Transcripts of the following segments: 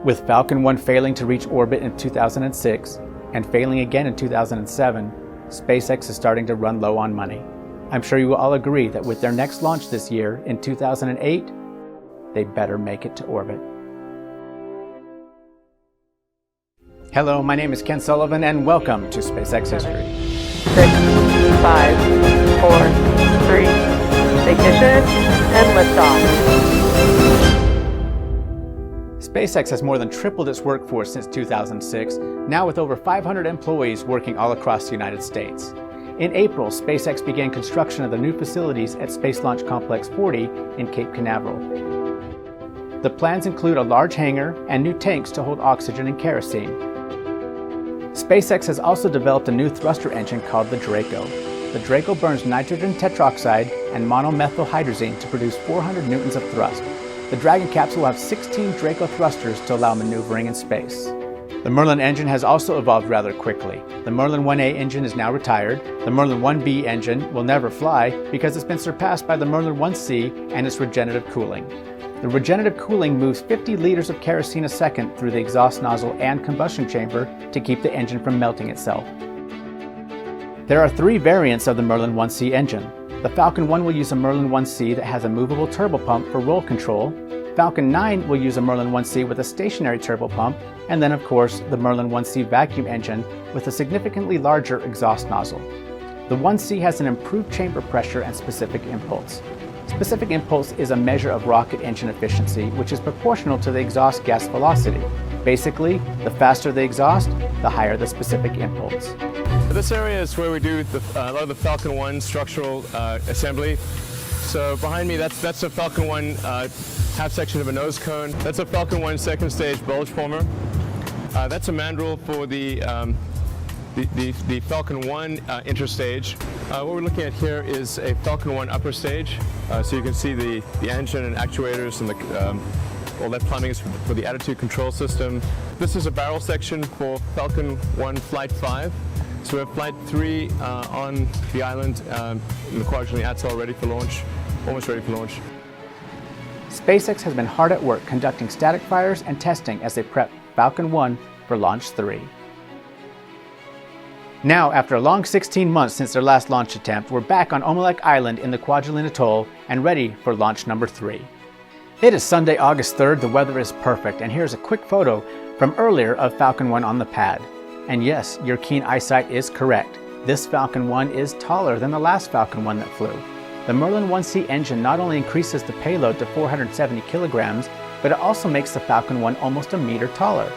With Falcon 1 failing to reach orbit in 2006 and failing again in 2007, SpaceX is starting to run low on money. I'm sure you will all agree that with their next launch this year in 2008, they better make it to orbit. Hello, my name is Ken Sullivan and welcome to SpaceX History. 6, 5, 4, 3, ignition, and liftoff. SpaceX has more than tripled its workforce since 2006, now with over 500 employees working all across the United States. In April, SpaceX began construction of the new facilities at Space Launch Complex 40 in Cape Canaveral. The plans include a large hangar and new tanks to hold oxygen and kerosene. SpaceX has also developed a new thruster engine called the Draco. The Draco burns nitrogen tetroxide and monomethylhydrazine to produce 400 newtons of thrust. The Dragon capsule will have 16 Draco thrusters to allow maneuvering in space. The Merlin engine has also evolved rather quickly. The Merlin 1A engine is now retired. The Merlin 1B engine will never fly because it's been surpassed by the Merlin 1C and its regenerative cooling. The regenerative cooling moves 50 liters of kerosene a second through the exhaust nozzle and combustion chamber to keep the engine from melting itself. There are 3 variants of the Merlin 1C engine. The Falcon 1 will use a Merlin 1C that has a movable turbopump for roll control. Falcon 9 will use a Merlin 1C with a stationary turbopump, and then of course the Merlin 1C vacuum engine with a significantly larger exhaust nozzle. The 1C has an improved chamber pressure and specific impulse. Specific impulse is a measure of rocket engine efficiency, which is proportional to the exhaust gas velocity. Basically, the faster the exhaust, the higher the specific impulse. This area is where we do a lot of the Falcon 1 structural assembly. So behind me, that's a Falcon 1 half section of a nose cone. That's a Falcon 1 second stage bulge former. That's a mandrel for the Falcon 1 interstage. What we're looking at here is a Falcon 1 upper stage. So you can see the engine and actuators and all that plumbing is for the attitude control system. This is a barrel section for Falcon 1 Flight 5. So we have Flight 3 on the island in the Kwajalein Atoll ready for launch, almost ready for launch. SpaceX has been hard at work conducting static fires and testing as they prep Falcon 1 for Launch 3. Now, after a long 16 months since their last launch attempt, we're back on Omelek Island in the Kwajalein Atoll and ready for launch number 3. It is Sunday, August 3rd, the weather is perfect, and here's a quick photo from earlier of Falcon 1 on the pad. And yes, your keen eyesight is correct. This Falcon 1 is taller than the last Falcon 1 that flew. The Merlin 1C engine not only increases the payload to 470 kilograms, but it also makes the Falcon 1 almost a meter taller.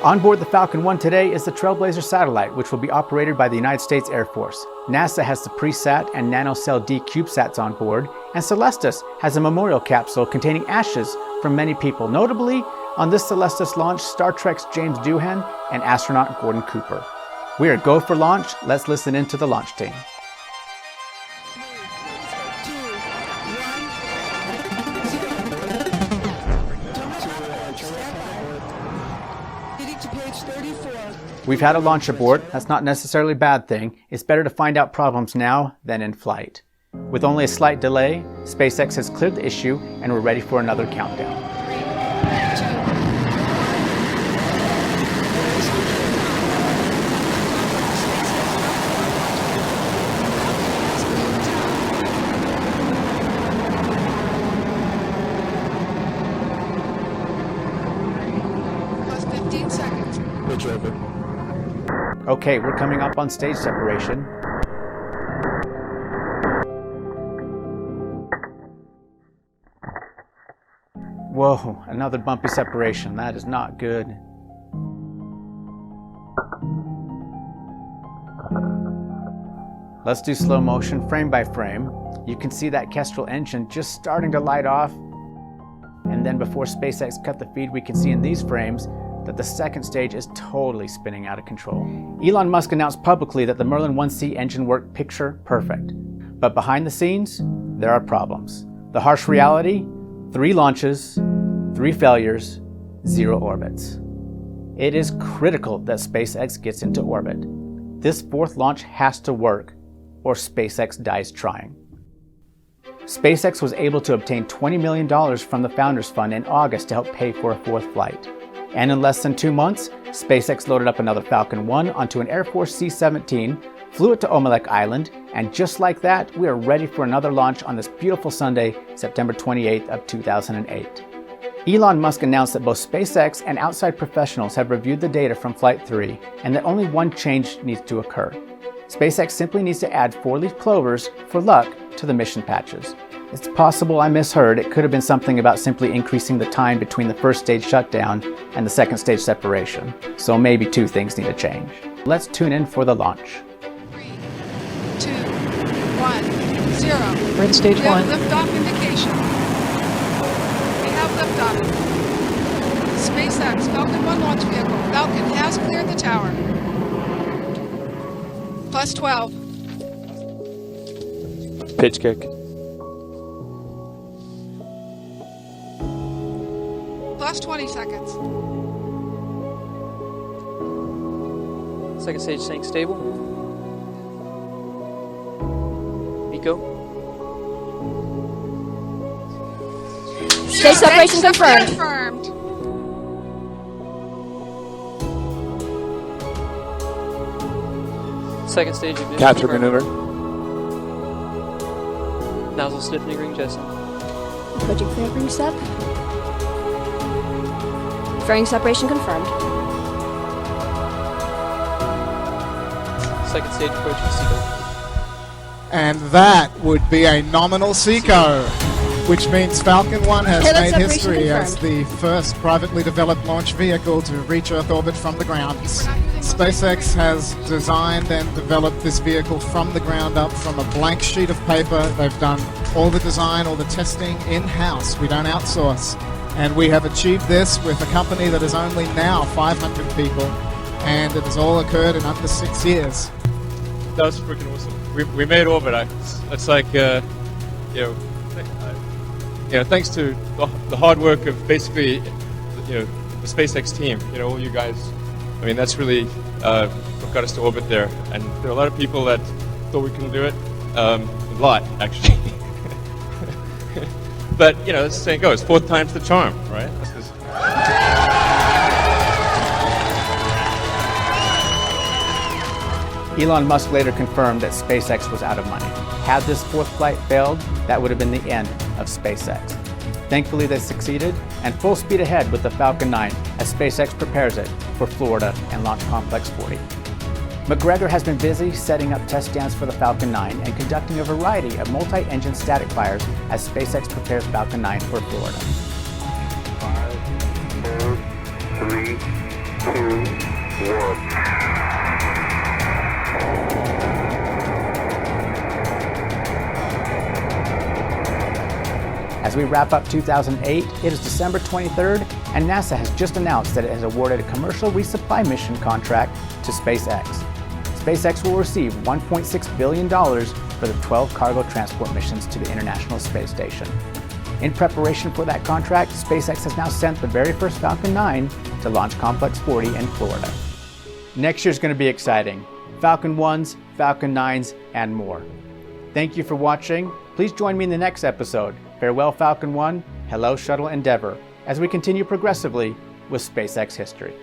On board the Falcon 1 today is the Trailblazer satellite, which will be operated by the United States Air Force. NASA has the PreSat and NanoCell D CubeSats on board, and Celestis has a memorial capsule containing ashes from many people, notably on this Celestis launch, Star Trek's James Doohan and astronaut Gordon Cooper. We are go for launch. Let's listen in to the launch team. We've had a launch abort. That's not necessarily a bad thing. It's better to find out problems now than in flight. With only a slight delay, SpaceX has cleared the issue and we're ready for another countdown. Okay, we're coming up on stage separation. Whoa, another bumpy separation. That is not good. Let's do slow motion, frame by frame. You can see that Kestrel engine just starting to light off. And then before SpaceX cut the feed, we can see in these frames that the second stage is totally spinning out of control. Elon Musk announced publicly that the Merlin 1C engine worked picture perfect. But behind the scenes, there are problems. The harsh reality, 3 launches, 3 failures, 0 orbits. It is critical that SpaceX gets into orbit. This 4th launch has to work, or SpaceX dies trying. SpaceX was able to obtain $20 million from the Founders Fund in August to help pay for a 4th flight. And in less than 2 months, SpaceX loaded up another Falcon 1 onto an Air Force C-17, flew it to Omelek Island, and just like that, we are ready for another launch on this beautiful Sunday, September 28th of 2008. Elon Musk announced that both SpaceX and outside professionals have reviewed the data from Flight 3 and that only one change needs to occur. SpaceX simply needs to add 4-leaf clovers for luck to the mission patches. It's possible I misheard. It could have been something about simply increasing the time between the first stage shutdown and the second stage separation. So maybe 2 things need to change. Let's tune in for the launch. 3, 2, 1, 0. We're in stage We have 1. liftoff indication. We have liftoff. SpaceX Falcon 1 launch vehicle. Falcon has cleared the tower. Plus 12. Pitch kick. Plus 20 seconds. Second stage staying stable. Eco. Stage separation confirmed. Confirmed. Second stage ignition. Capture confirmed. maneuver. Nozzle stiffening ring Jessa. Approaching clear ring step. Fairing separation confirmed. Second stage approaching Seagull. And that would be a nominal SECO, which means Falcon 1 has Payload made separation history as confirmed. the first privately developed launch vehicle to reach Earth orbit from the ground. SpaceX has designed and developed this vehicle from the ground up, from a blank sheet of paper. They've done all the design, all the testing in-house. We don't outsource. And we have achieved this with a company that is only now 500 people, and it has all occurred in under 6 years. That was freaking awesome. We made orbit. It's like, thanks to the hard work of basically, the SpaceX team. All you guys. I mean, that's really what got us to orbit there. And there are a lot of people that thought we couldn't do it. A lot, actually. But as the saying goes, 4th time's the charm, right? That's just... Elon Musk later confirmed that SpaceX was out of money. Had this 4th flight failed, that would have been the end of SpaceX. Thankfully, they succeeded, and full speed ahead with the Falcon 9 as SpaceX prepares it for Florida and Launch Complex 40. McGregor has been busy setting up test stands for the Falcon 9 and conducting a variety of multi-engine static fires as SpaceX prepares Falcon 9 for Florida. 5, 4, 3, 2, 1. As we wrap up 2008, it is December 23rd, and NASA has just announced that it has awarded a commercial resupply mission contract to SpaceX. SpaceX will receive $1.6 billion for the 12 cargo transport missions to the International Space Station. In preparation for that contract, SpaceX has now sent the very first Falcon 9 to Launch Complex 40 in Florida. Next year's going to be exciting. Falcon 1s, Falcon 9s, and more. Thank you for watching. Please join me in the next episode. Farewell Falcon 1, hello Shuttle Endeavour, as we continue progressively with SpaceX history.